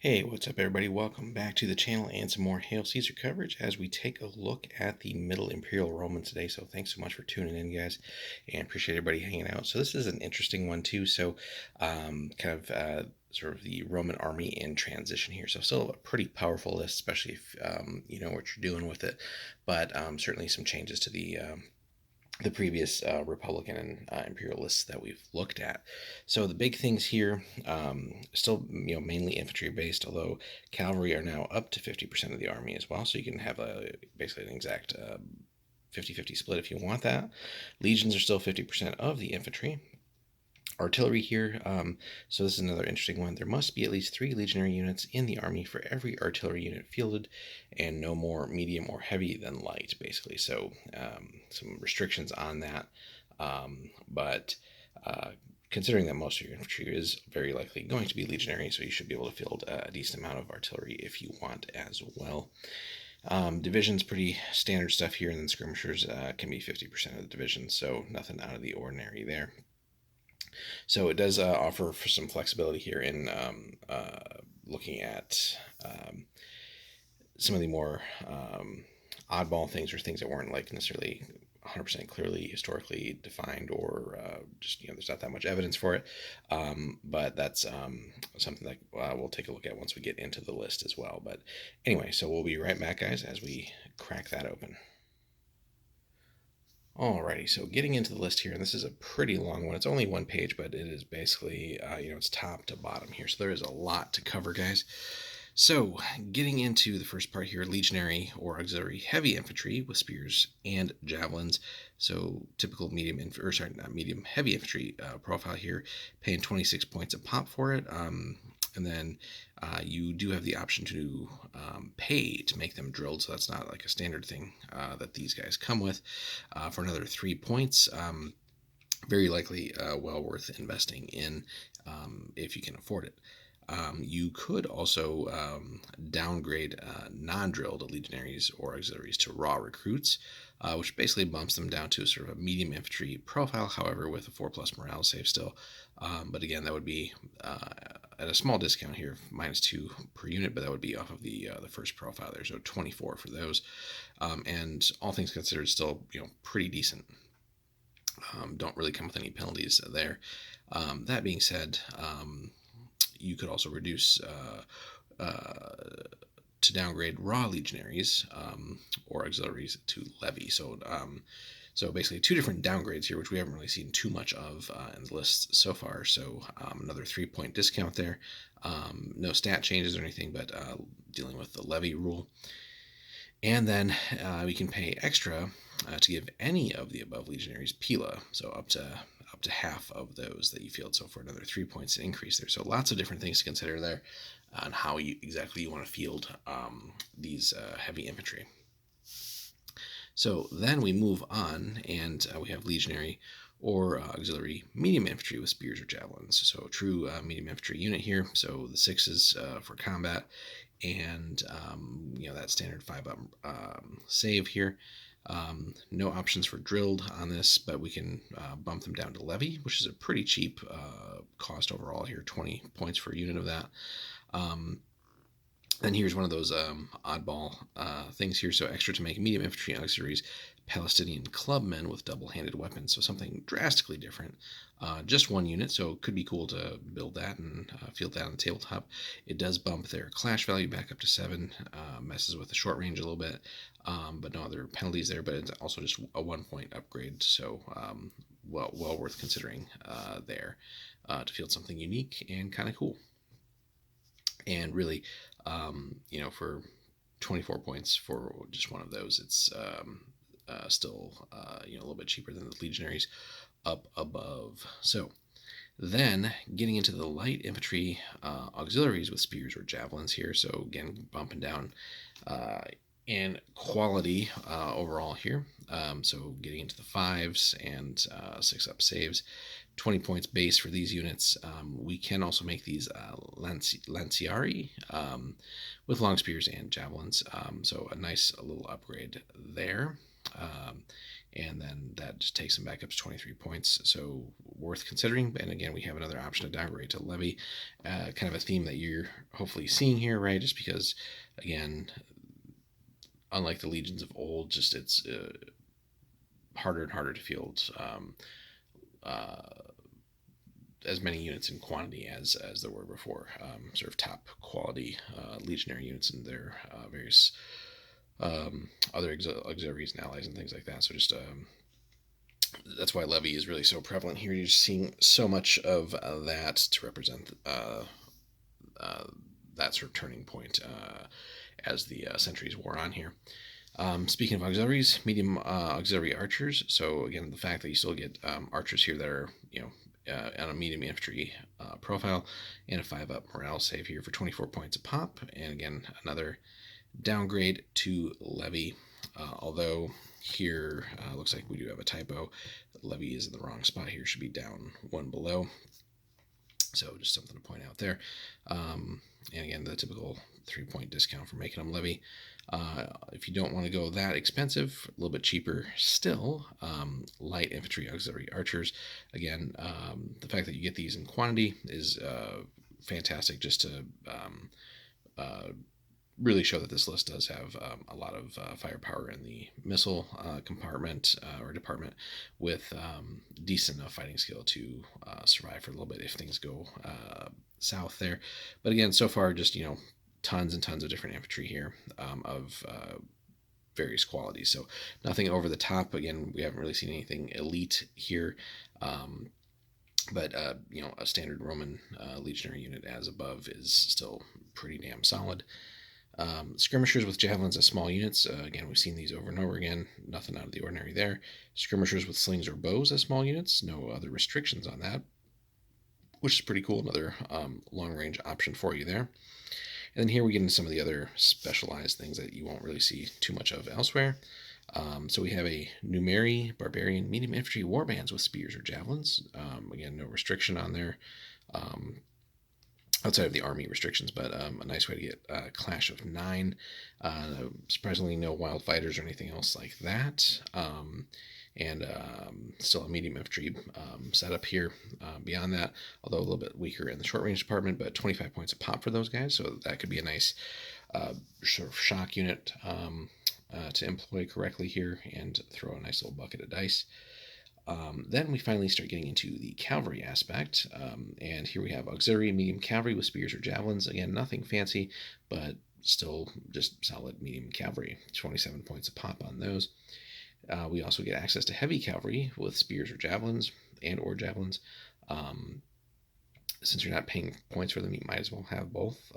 Hey, what's up, everybody? Welcome back to the channel and some more Hail Caesar coverage as we take a look at the Middle Imperial Roman today. So thanks so much for tuning in, guys, and appreciate everybody hanging out. So this is an interesting one too. So sort of the Roman army in transition here. So still a pretty powerful list, especially if you know what you're doing with it. But certainly some changes to the previous Republican and imperialists that we've looked at. So the big things here, still mainly infantry based, although cavalry are now up to 50% of the army as well. So you can have basically an exact 50-50 split if you want that. Legions are still 50% of the infantry. Artillery here, so this is another interesting one. There must be at least 3 legionary units in the army for every artillery unit fielded, and no more medium or heavy than light, basically. So some restrictions on that, but considering that most of your infantry is very likely going to be legionary, so you should be able to field a decent amount of artillery if you want as well. Division's pretty standard stuff here, and then skirmishers can be 50% of the division, so nothing out of the ordinary there. So it does offer for some flexibility here in looking at some of the more oddball things or things that weren't like necessarily 100% clearly historically defined, or just there's not that much evidence for it. But that's something that we'll take a look at once we get into the list as well. But anyway, so we'll be right back, guys, as we crack that open. Alrighty, so getting into the list here, and this is a pretty long one. It's only one page, but it is basically, it's top to bottom here. So there is a lot to cover, guys. So getting into the first part here, legionary or auxiliary heavy infantry with spears and javelins. So typical medium, or sorry, not medium, heavy infantry profile here, paying 26 points a pop for it. And then you do have the option to pay to make them drilled, so that's not like a standard thing that these guys come with, for another 3 points. Very likely well worth investing in if you can afford it. You could also downgrade non-drilled legionaries or auxiliaries to raw recruits, which basically bumps them down to sort of a medium infantry profile, however, with a 4+ morale save still. But again, that would be at a small discount here, -2 per unit, but that would be off of the first profile there, so 24 for those. And all things considered, still pretty decent. Don't really come with any penalties there. That being said, you could also reduce to downgrade raw legionaries or auxiliaries to levy. So basically 2 different downgrades here, which we haven't really seen too much of in the list so far. So another 3-point discount there. No stat changes or anything, but dealing with the levy rule. And then we can pay extra to give any of the above legionaries Pila, so up to half of those that you field. So for another 3 points increase there. So lots of different things to consider there on how exactly you want to field these heavy infantry. So then we move on, and we have legionary or auxiliary medium infantry with spears or javelins. So true medium infantry unit here. So the 6s for combat, and that standard 5-up save here. No options for drilled on this, but we can bump them down to levy, which is a pretty cheap cost overall here, 20 points for a unit of that. And here's one of those oddball things here. So extra to make medium infantry auxiliaries Palestinian clubmen with double-handed weapons. So something drastically different. Just 1 unit, so it could be cool to build that and field that on the tabletop. It does bump their clash value back up to 7, messes with the short range a little bit, but no other penalties there. But it's also just a 1-point upgrade, so well worth considering there to field something unique and kind of cool. And really, for 24 points for just one of those, it's still a little bit cheaper than the legionaries up above. So then getting into the light infantry auxiliaries with spears or javelins here. So again, bumping down in quality overall here. So getting into the 5s and 6-up saves. 20 points base for these units. We can also make these lanciari with long spears and javelins. So a nice little upgrade there. And then that just takes them back up to 23 points. So worth considering. And again, we have another option to downgrade to levy, kind of a theme that you're hopefully seeing here, right? Just because, again, unlike the legions of old, just it's harder and harder to field uh, as many units in quantity as there were before. Sort of top quality legionary units in their various other auxiliaries and allies and things like that. So just that's why levy is really so prevalent here. You're just seeing so much of that to represent uh, that sort of turning point as the centuries wore on here. Speaking of auxiliaries, medium auxiliary archers. So again, the fact that you still get archers here that are on a medium infantry profile, and a 5-up morale save here for 24 points a pop. And again, another downgrade to levy. Although here looks like we do have a typo. Levy is in the wrong spot here. Should be down one below. So just something to point out there. And again, the typical 3-point discount for making them levy. If you don't want to go that expensive, a little bit cheaper still, light infantry auxiliary archers. Again, the fact that you get these in quantity is fantastic, just to really show that this list does have a lot of firepower in the missile compartment or department, with decent enough fighting skill to survive for a little bit if things go south there. But again, so far, just tons and tons of different infantry here of various qualities. So nothing over the top. Again, we haven't really seen anything elite here. But a standard Roman legionary unit as above is still pretty damn solid. Skirmishers with javelins as small units. Again, we've seen these over and over again. Nothing out of the ordinary there. Skirmishers with slings or bows as small units. No other restrictions on that, which is pretty cool. Another long-range option for you there. And then here we get into some of the other specialized things that you won't really see too much of elsewhere. So we have a Numeri Barbarian medium infantry warbands with spears or javelins. Again, no restriction on there. Outside of the army restrictions, but a nice way to get a clash of 9. Surprisingly, no wild fighters or anything else like that. And still a medium infantry setup here beyond that, although a little bit weaker in the short range department, but 25 points a pop for those guys. So that could be a nice sort of shock unit to employ correctly here and throw a nice little bucket of dice. Then we finally start getting into the cavalry aspect, and here we have auxiliary medium cavalry with spears or javelins. Again, nothing fancy, but still just solid medium cavalry. 27 points a pop on those. We also get access to heavy cavalry with spears or javelins or javelins. Since you're not paying points for them, you might as well have both.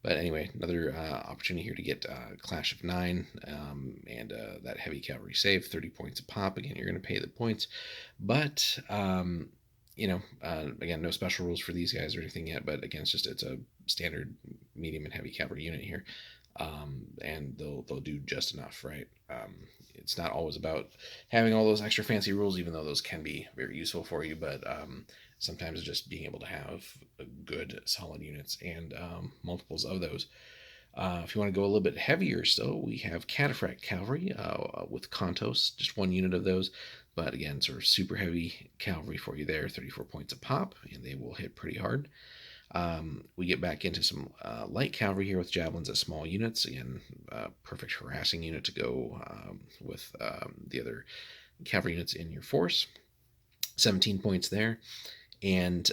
But anyway, another opportunity here to get Clash of 9 and that heavy cavalry save, 30 points a pop. Again, you're going to pay the points. But, again, no special rules for these guys or anything yet. But again, it's a standard medium and heavy cavalry unit here. And they'll do just enough, right? It's not always about having all those extra fancy rules, even though those can be very useful for you. But sometimes just being able to have good, solid units and multiples of those. If you want to go a little bit heavier still, we have Cataphract Cavalry with Contos, just one unit of those. But again, sort of super heavy cavalry for you there, 34 points a pop, and they will hit pretty hard. We get back into some light cavalry here with javelins as small units. Again, perfect harassing unit to go with the other cavalry units in your force. 17 points there. And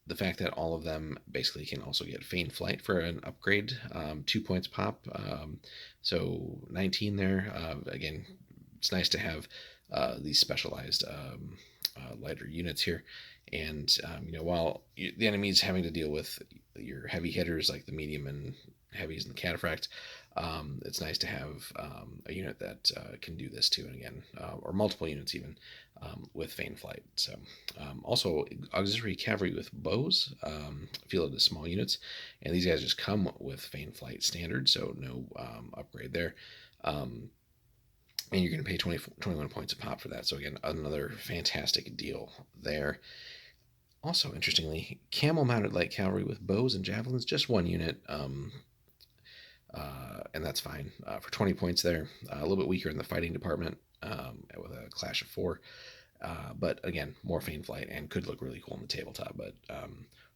the fact that all of them basically can also get feigned flight for an upgrade, 2 points pop. So 19 there. Again, it's nice to have these specialized lighter units here. And, while the enemy's having to deal with your heavy hitters like the medium and heavies and the cataphracts, it's nice to have a unit that can do this too. And again, or multiple units even with feign flight. So also auxiliary cavalry with bows, fielded as small units. And these guys just come with feign flight standard, so no upgrade there. And you're going to pay 21 points a pop for that. So again, another fantastic deal there. Also, interestingly, camel-mounted light cavalry with bows and javelins, just one unit, and that's fine for 20 points there. A little bit weaker in the fighting department with a clash of 4. But again, more faint flight and could look really cool on the tabletop. But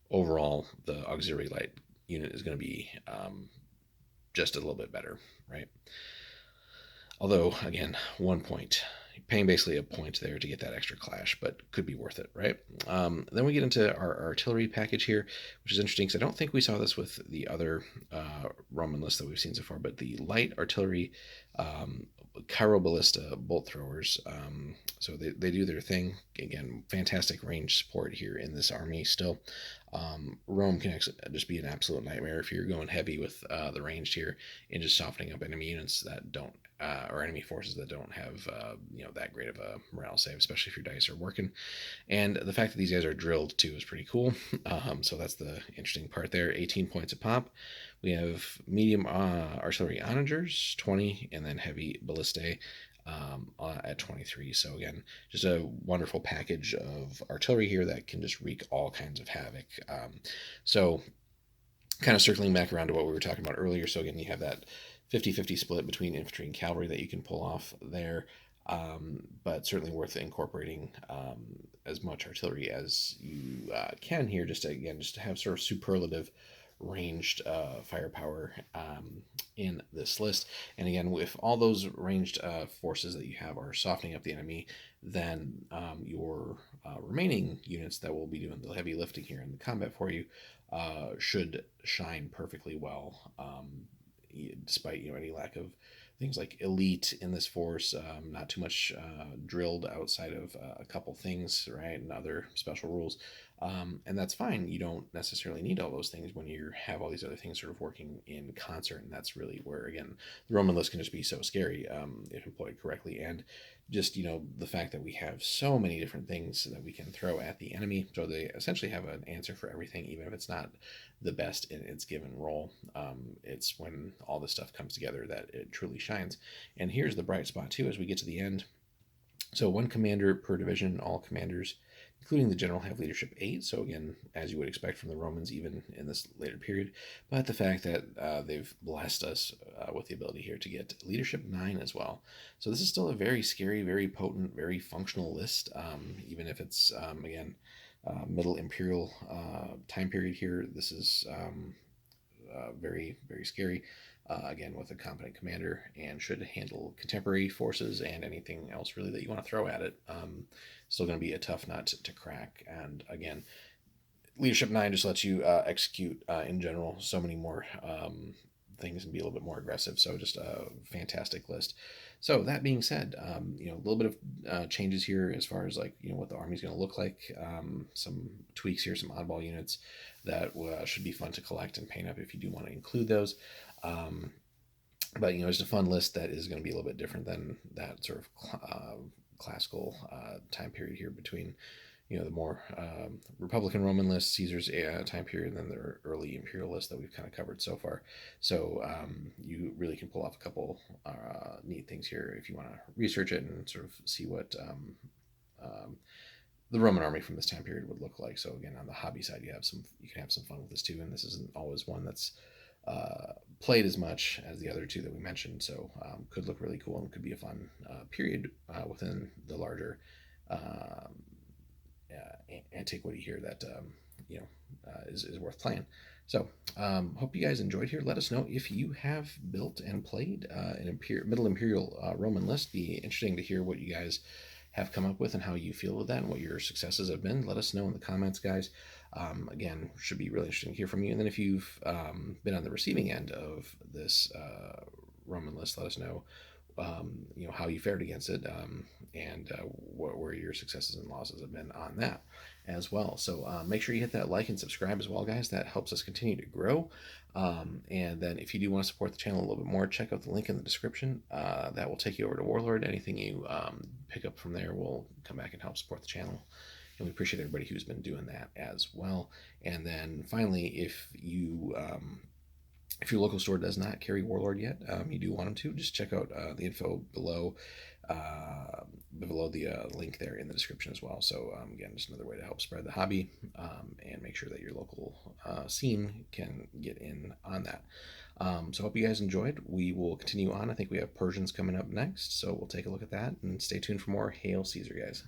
overall, the auxiliary light unit is going to be just a little bit better, right? Although, again, 1 point. Paying basically a point there to get that extra clash, but could be worth it, right? Then we get into our artillery package here, which is interesting because I don't think we saw this with the other Roman list that we've seen so far, but the light artillery chiroballista bolt throwers. So they do their thing. Again, fantastic range support here in this army still. Rome can actually just be an absolute nightmare if you're going heavy with the ranged here and just softening up enemy units that don't or enemy forces that don't have that great of a morale save, especially if your dice are working. And the fact that these guys are drilled too is pretty cool. So that's the interesting part there. 18 points a pop. We have medium artillery onagers, 20, and then heavy ballistae at 23. So again, just a wonderful package of artillery here that can just wreak all kinds of havoc. So kind of circling back around to what we were talking about earlier. So again, you have that 50-50 split between infantry and cavalry that you can pull off there. But certainly worth incorporating as much artillery as you can here, just to have sort of superlative ranged firepower in this list. And again, if all those ranged forces that you have are softening up the enemy, then your remaining units that will be doing the heavy lifting here in the combat for you should shine perfectly well, despite any lack of things like elite in this force, not too much drilled outside of a couple things, right, and other special rules. And that's fine. You don't necessarily need all those things when you have all these other things sort of working in concert. And that's really where, again, the Roman list can just be so scary if employed correctly. And just, the fact that we have so many different things that we can throw at the enemy. So they essentially have an answer for everything, even if it's not the best in its given role. It's when all this stuff comes together that it truly shines. And here's the bright spot, too, as we get to the end. So one commander per division, all commanders, including the general, have leadership 8. So again, as you would expect from the Romans, even in this later period. But the fact that they've blessed us with the ability here to get leadership 9 as well. So this is still a very scary, very potent, very functional list, even if it's, again, Middle Imperial time period here. This is very, very scary. Again, with a competent commander, and should handle contemporary forces and anything else really that you want to throw at it. Still going to be a tough nut to crack. And again, leadership 9 just lets you execute in general so many more things and be a little bit more aggressive. So just a fantastic list. So that being said, a little bit of changes here as far as what the army's going to look like. Some tweaks here, some oddball units that should be fun to collect and paint up if you do want to include those. But it's a fun list that is going to be a little bit different than that sort of classical time period here between the more Republican Roman list, Caesar's time period, and then the early imperial list that we've kind of covered so far. So you really can pull off a couple neat things here if you want to research it and sort of see what the Roman army from this time period would look like. So again, on the hobby side, you can have some fun with this too, and this isn't always one that's played as much as the other two that we mentioned. So could look really cool and could be a fun period within the larger antiquity here that is worth playing. So hope you guys enjoyed here. Let us know if you have built and played an Middle Imperial Roman list. Be interesting to hear what you guys have come up with and how you feel with that and what your successes have been. Let us know in the comments, guys. Again, should be really interesting to hear from you. And then if you've been on the receiving end of this Roman list, let us know how you fared against it, and what were your successes and losses have been on that as well. So make sure you hit that like and subscribe as well, guys. That helps us continue to grow. And then if you do want to support the channel a little bit more, check out the link in the description. That will take you over to Warlord. Anything you pick up from there will come back and help support the channel. And we appreciate everybody who's been doing that as well. And then finally, if your local store does not carry Warlord yet, you do want them to, just check out the info below the link there in the description as well. So again, just another way to help spread the hobby and make sure that your local scene can get in on that. So hope you guys enjoyed. We will continue on. I think we have Persians coming up next, so we'll take a look at that and stay tuned for more. Hail Caesar, guys.